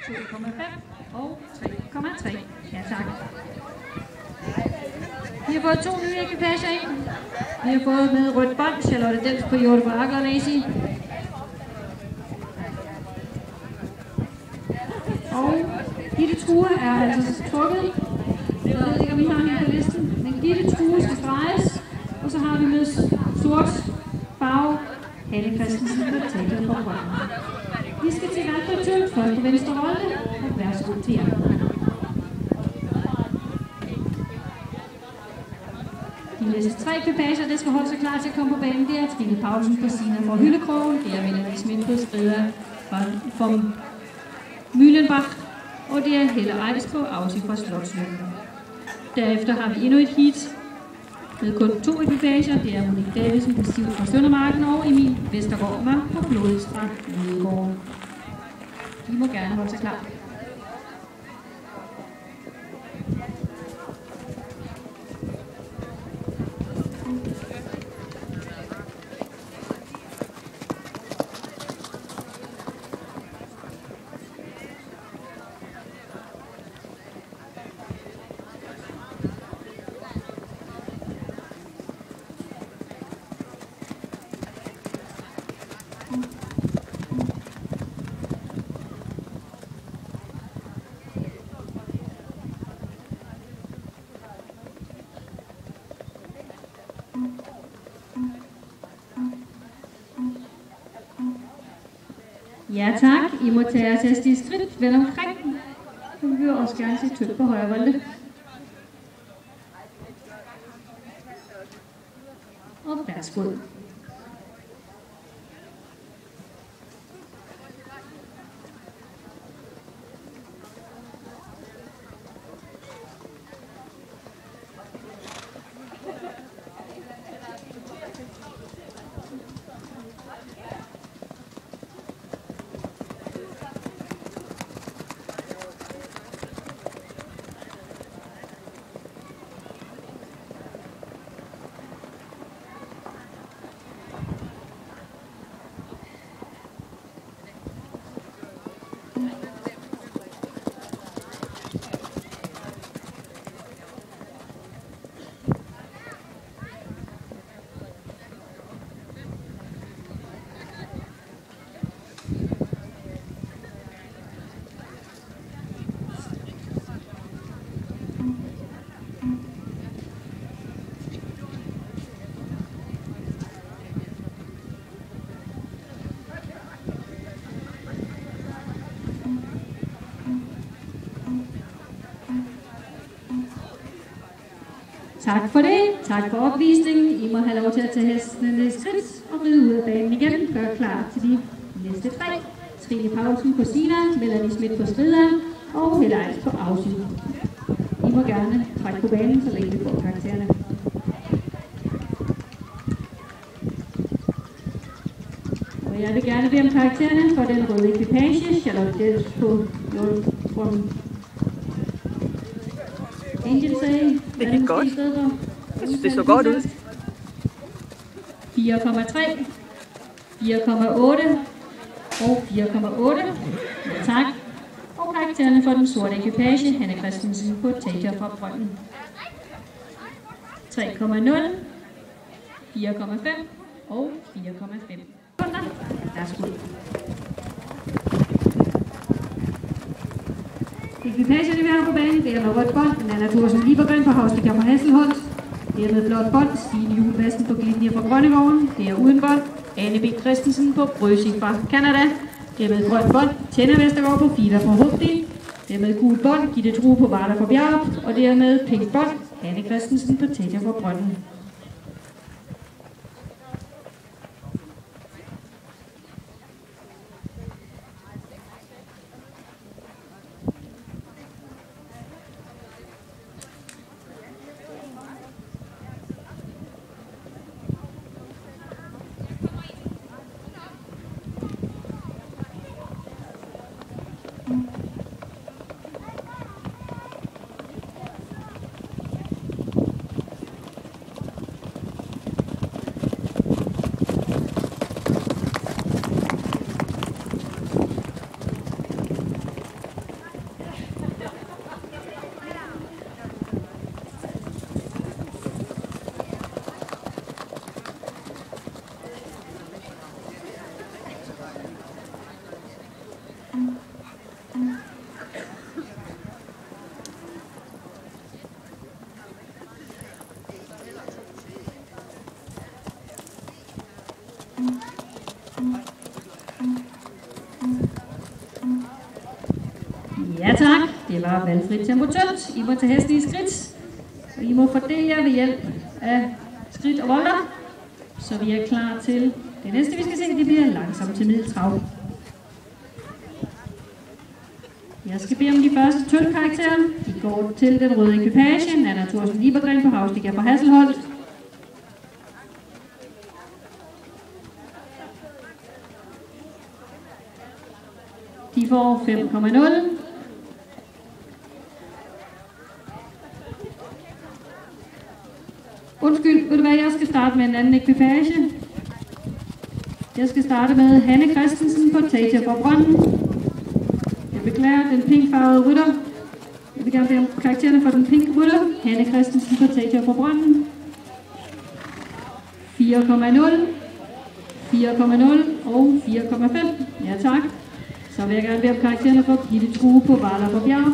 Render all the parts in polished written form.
2,5 og 3,3. Ja, tak. Vi har fået 2 nye ekvipager ind. Vi har fået med rødt bånd, Charlotte Dels på Hjorte på Akkerlæsi. Og Gitte True er altså trukket. Jeg ved ikke, om I har hende på listen. Men Gitte True skal streges. Og så har vi med sort farve Hanne Christensen på tættet på røven. Vi skal til vandretøl for venstre rolle. Og værsgo til jer. De næste 3 ekvipager, det skal holde sig klar til at komme på banen. Det er Trine Paulsen på Sina fra Hyllekrogen. Det er Melanie Schmidt på Skrider fra Mühlenbach. Og det er Helle Ejs på Ausi fra Slotsløkken. Derefter har vi endnu et heat med kun 2 ekvipager. Det er Monique Davidsen på Stiv fra Søndermarken og Emil Vestergaard Mørk på Blodet fra Nødegården. De må gerne holde sig klar. Ja tak, I må tage jer til at stige skridt vel omkring. Vi vil også gerne se tyk på højre volde. Og værsgo. Tak for det. Tak for opvisningen. I må have lov til at tage hestene skridt og ride ud af banen igen. Gør klar til de næste 3. Trine Paulsen på Sina, Melanie Schmidt på Skrider og Helle Ejs på Ausi. I må gerne trække på banen, så længe vi får karaktererne. Og jeg vil gerne bede om karaktererne for den røde ekvipage. Charlotte Dels på Hjorte Angel sagde, det gik godt. Jeg synes, det så godt ud. 4,3, 4,8 og 4,8. Ja, tak. Og karaktererne for den sorte ekvipage, Hanne Christensen på Tager fra Brønden. 3,0, 4,5 og 4,5. Værsgo. Ekvipagerne vi har på banen, det er med rødt bånd, Nana Thorsen Liebergren fra Havstegam og Hasselholdt. Det er med blåt bånd, Stine Juhl Madsen på Glidnir fra Grønnegården. Det er uden bånd, Anne B. Christensen på Brøsig fra Canada. Det er med grønt bånd, Tænder Vestergaard på Fida fra Hugdi. Det er med gult bånd, Gitte True på Varder fra Bjerg. Og det er med pink bånd, Anne Christensen på Tætjer fra Brønden. Ja tak, det var valgfrit tempo tyndt. I må tage hesten i skridt, og I må fordele jer ved hjælp af skridt og volter, så vi er klar til det næste, vi skal se. Det bliver langsomt til middeltrav. Jeg skal bede om de første 12 karakterer. De går til den røde ekvipage, Nanna Thorsen Liebergren på Havstikker fra Hasselholt. De får 5,0. Undskyld, ved du hvad, jeg skal starte med en anden ekvipage. Jeg skal starte med Hanne Christensen på Tatia fra Brønden. Jeg beklager den pinkfarvede rytter. Jeg vil gerne bede om karaktererne for den pink rytter. Hanne Christensen på Tatia fra Brønden. 4,0, 4,0 og 4,5. Ja tak. Så vil jeg gerne bede om karaktererne for Gitte True på Valler på Bjerg.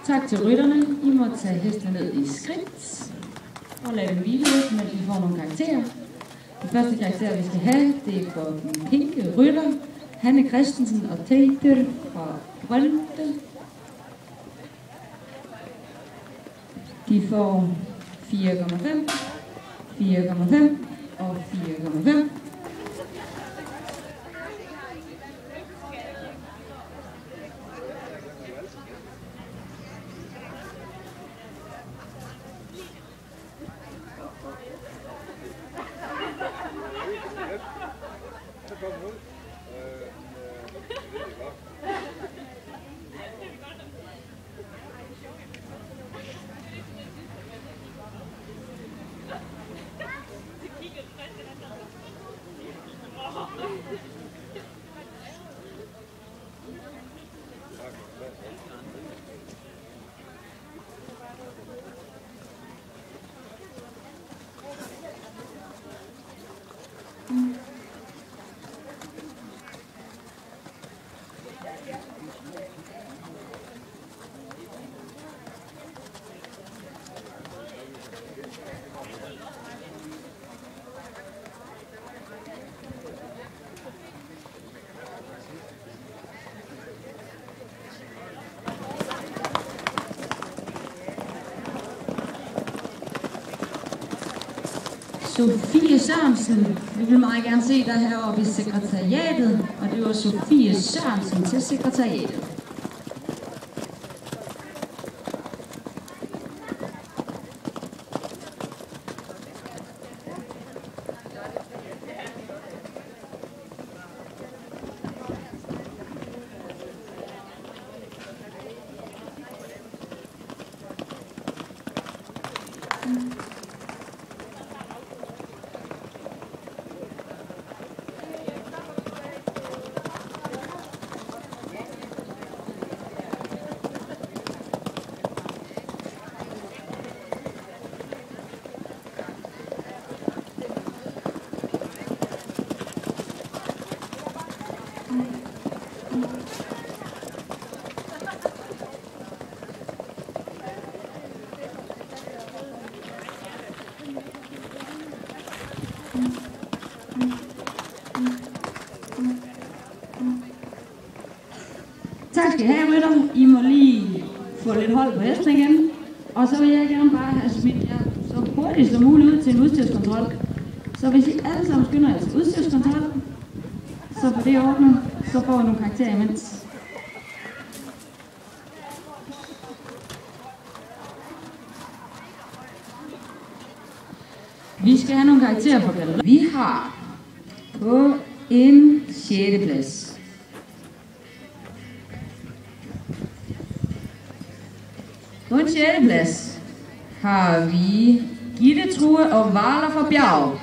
Tak til rytterne. I må tage hestene ned i skridt og lade dem hvile lidt, mens vi får nogle karakterer. Den første karakter, vi skal have, det er for den pinke rytter, Hanne Christensen og Tater fra Brønde. De får 4,5, 4,5 og 4,5. Sofie Sørensen, vi vil meget gerne se dig heroppe i sekretariatet, og det var Sofie Sørensen til sekretariatet. Tak skal I have, rytter. I må lige få lidt hold på hesten igen. Og så vil jeg gerne bare have smidt jer så hurtigt som muligt ud til en udstyrskontrol. Så hvis I alle sammen skynder jer til udstyrskontrol, så får det ordnet, så får I nogle karakterer imens. Vi skal have nogle karakterer på galleriet. Vi har på en 6. plads på en 6. plads har vi Gitte True og Valer fra Bjerg.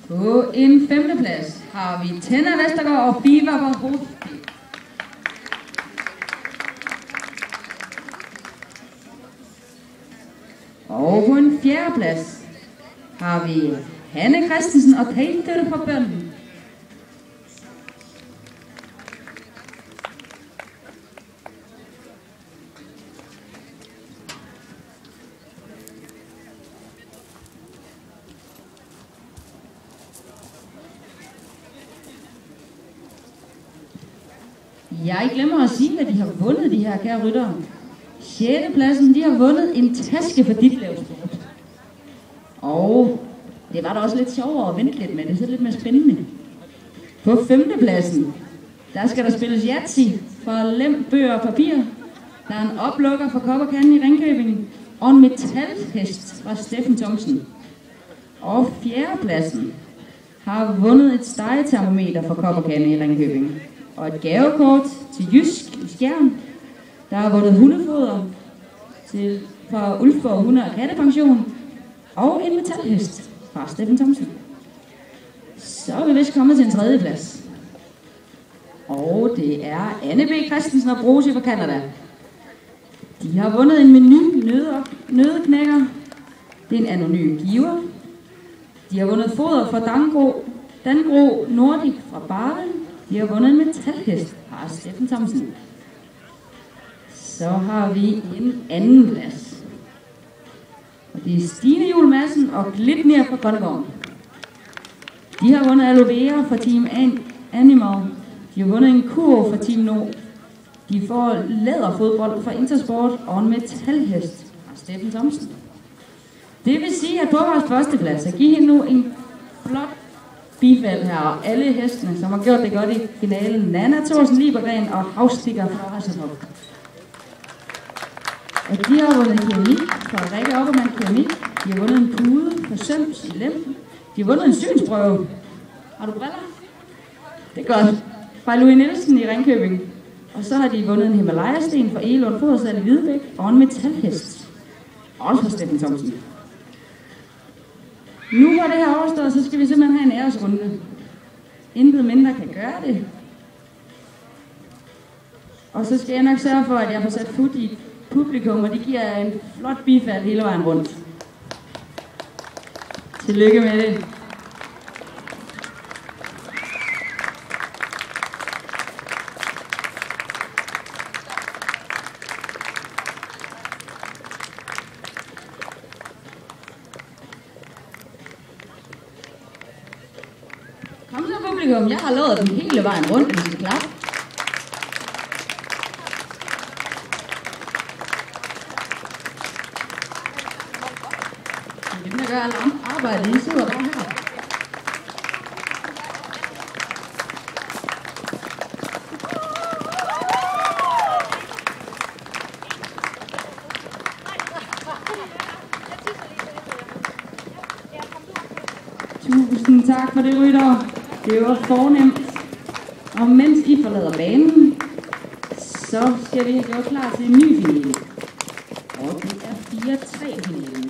På en 5. plads har vi Tenna Vestergaard og Biva fra Hovedby. Og på en 4. plads har vi Hanne Christensen og Tegnstøtte fra Bønden. Jeg glemmer at sige, at de har vundet, de her kære ryttere. 6. pladsen, de har vundet en taske for Ditlev Sport. Og det var da også lidt sjovere at vente lidt med det, så lidt mere spændende. På 5. pladsen, der skal der spilles Yahtzee for lem, bøger og papir. Der er en oplukker fra Kop & Kande i Ringkøbing, og en metalhest fra Steffen Thomsen. Og 4. pladsen har vundet et stegetermometer fra Kop & Kande i Ringkøbing. Og et gavekort til Jysk i Skjern. Der har vundet hundefoder fra Ulfborg Hunde- og Kattepension. Og en metalhest fra Steffen Thomsen. Så er vi vist kommet til en 3. plads. Og det er Anne B. Christensen og Brose fra Canada. De har vundet en menu nødeknækker. Det er en anonym giver. De har vundet foder fra Dangro Nordic fra Barden. De har vundet en metalhest fra Steffen Thomsen. Så har vi en 2. plads. Og det er Stine Juhl Madsen og Glitnir fra Grønnegården. De har vundet aloe vera fra Team Animal. De har vundet en kurv fra Team Nord. De får læderfodbold fra Intersport og en metalhest fra Steffen Thomsen. Det vil sige, at på vores 1. plads, så giver nu en flot bifald her, og alle hestene, som har gjort det godt i finalen. Nana Thorsen Liebergren og Havstikker fra Hasselhoff. Og de har vundet keramik fra Rikke Oppermann Keramik. De har vundet en pude fra Søms i Lem. De har vundet en synsprøve. Har du briller? Det er godt. Fra Louis Nielsen i Ringkøbing. Og så har de vundet en Himalaya-sten fra Elund Fodersal i Hvidebæk og en metalhest. Også fra Steffen Thomsen. Nu hvor det her overstået, så skal vi simpelthen have en æresrunde. Intet mindre kan gøre det. Og så skal jeg nok sørge for, at jeg får sat fod i publikum, og de giver en flot bifald hele vejen rundt. Tillykke med det. Kom så publikum, jeg har lovet dem hele vejen rundt, hvis I er klar. Det er dem, der gør alt arbejde, I sidder bare her. Tusind tak for det, rytter. Det var fornemt. Og mens I forlader banen, så skal vi have gjort klar til en ny finale. Og det er 4-3 finalen.